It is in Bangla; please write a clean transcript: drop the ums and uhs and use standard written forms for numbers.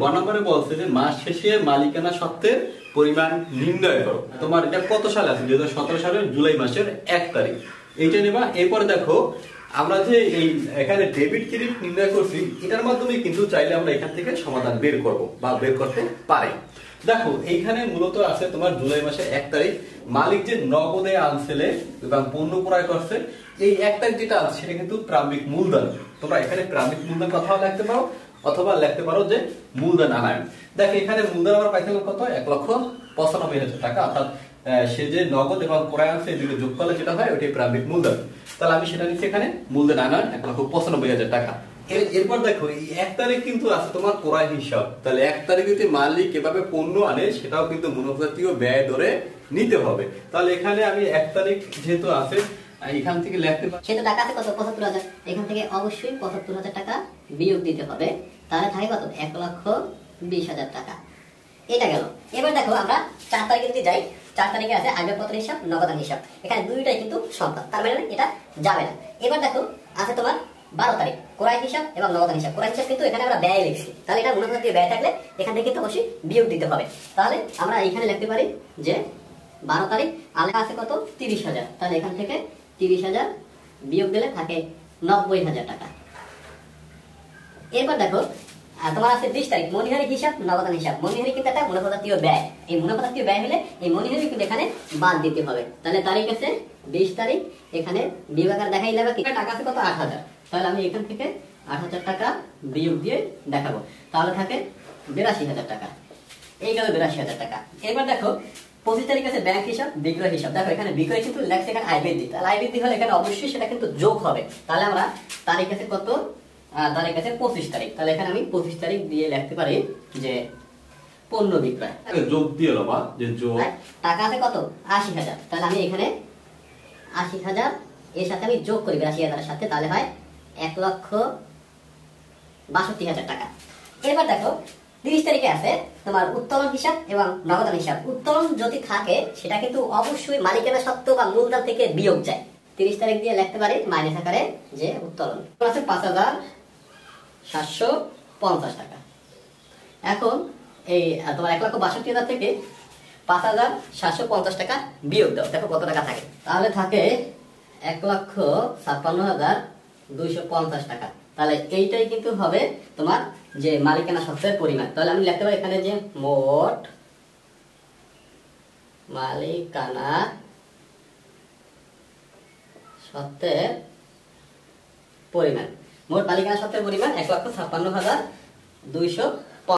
গ নম্বরে বলছে যে মাস শেষে মালিকানা সত্ত্বের পরিমাণ নির্ণয় করো। তোমার এটা কত সালে আছে? 2017 সালের জুলাই মাসের 1 তারিখ। এইটা নেবা। এরপরে দেখো আমরা যে এই এখানে ডেবিট ক্রেডিট নির্ণয় করছি, এটার মাধ্যমে কিন্তু চাইলে আমরা এখান থেকে সমাধান বের করব বা বের করতে পারি। দেখো এইখানে মূলত আছে তোমার জুলাই মাসের 1 তারিখ মালিক যে নগদে আনছেলে এবং পণ্য ক্রয় করছে, এই 1 তারিখ যেটা আছে সেটা কিন্তু প্রারম্ভিক মূলধন। তোমরা এখানে প্রারম্ভিক মূলধন কথাও লিখতে পারো অথবা লিখতে পারো যে মূলধন আনায়ন। দেখো এখানে মূলধন আমরা পাইছিলাম কত? 1,95,000 টাকা। অর্থাৎ সে যে নগদ এবং ক্রয় আনছে এই দুটো যোগ করলে যেটা হয় ওইটাই প্রারম্ভিক মূলধন। তাহলে আমি সেটা নিচ্ছি এখানে মূলধন আনায়ন 1,95,000 টাকা। এরপর দেখো এই 1 তারিখ কিন্তু আছে তোমার ক্রয় হিসাব। তাহলে 1 তারিখ যদি মালিক এভাবে পণ্য আনে সেটাও কিন্তু মুনাফাজাতীয় ব্যয় ধরে নিতে হবে। তাহলে এখানে আমি 1 তারিখ যেহেতু আছে এখান থেকে লিখতে পারি, সেটা টাকা আছে কত? 75,000। এখান থেকে অবশ্যই 75,000 টাকা বিয়োগ দিতে হবে। তাহলে থাকে কত? 1,20,000 টাকা। এটা গেল। এবার দেখো আমরা 4 তারিখে যদি যাই, 4 তারিখে আছে আয়ব্যয়পত্র হিসাব, নগদান হিসাব। এখানে দুইটাই কিন্তু সমান, তার মানে এটা যাবে না। এবার দেখো আছে তোমার 12 তারিখ ক্রয় হিসাব এবং নগদান হিসাব। ক্রয় হিসাব কিন্তু এখানে আমরা ব্যয় লিখছি, তাহলে এটা মুনাফাজাতীয় ব্যয় থাকলে এখান থেকে কিন্তু অবশ্যই বিয়োগ দিতে হবে। তাহলে আমরা এখানে লিখতে পারি যে 12 তারিখ আলাদা আছে কত? 30,000। তাহলে এখান থেকে 30,000 বিয়োগ দিলে থাকে 90,000 টাকা। এরপর দেখো তোমার আছে 20 তারিখ মনিহারি হিসাব, নগদান হিসাব। মনিহারি কিন্তু একটা মুনাফাজাতীয় ব্যয়। এই মুনাফাজাতীয় ব্যয় হলে এই মনিহারি কিন্তু এখানে বাদ দিতে হবে। তাহলে তারিখ আছে 20 তারিখ, এখানে বিভাগার দেখাই যাবে কি টাকা আছে কত? 8,000। তাহলে আমি এখান থেকে 8,000 টাকা বিয়োগ দিয়ে দেখাবো। তাহলে থাকে 82,000 টাকা। এই গেল 82,000 টাকা। এবার দেখো 25 তারিখ আছে ব্যাংক হিসাব, বিক্রয় হিসাব। দেখো এখানে বিক্রয় কিন্তু লেখছে এখানে আয় বৃদ্ধি। তাহলে আয় বৃদ্ধি হলে এখানে অবশ্যই সেটা কিন্তু যোগ হবে। তাহলে আমরা তারিখ আছে কত? তারিখ আছে 25 তারিখ। তাহলে এখানে আমি 25 তারিখ দিয়ে লিখতে পারি যে পণ্য বিক্রয় যোগ দিয়ে লবা যে যোগ টাকা আছে কত? 80,000। তাহলে আমি এখানে 80,000 এর সাথে আমি যোগ করি 82,000 এর সাথে, তাহলে হয় 1,62,000 টাকা। এবার দেখো 30 তারিখে আছে তোমার উত্তোলন হিসাব এবং নগদান হিসাব। উত্তোলন যদি থাকে সেটা কিন্তু অবশ্যই মালিকানা সত্ত্ব বা মূলধন থেকে বিয়োগ যায়। 30 তারিখ দিয়ে লিখতে পারি মাইনাস আকারে যে উত্তোলন আছে 5,750 টাকা। এখন এই তোমার 1,62,000 থেকে 5,750 টাকা বিয়োগ দাও, দেখো কত টাকা থাকে। তাহলে থাকে 1,56,250 টাকা। তাহলে এইটাই কিন্তু হবে তোমার যে মালিকানা সত্ত্বের পরিমাণ। তাহলে আমি লিখতে পারি এখানে যে মোট মালিকানা সত্ত্বের পরিমাণ। মোট মালিকানা সত্ত্বের পরিমাণ 1,56,250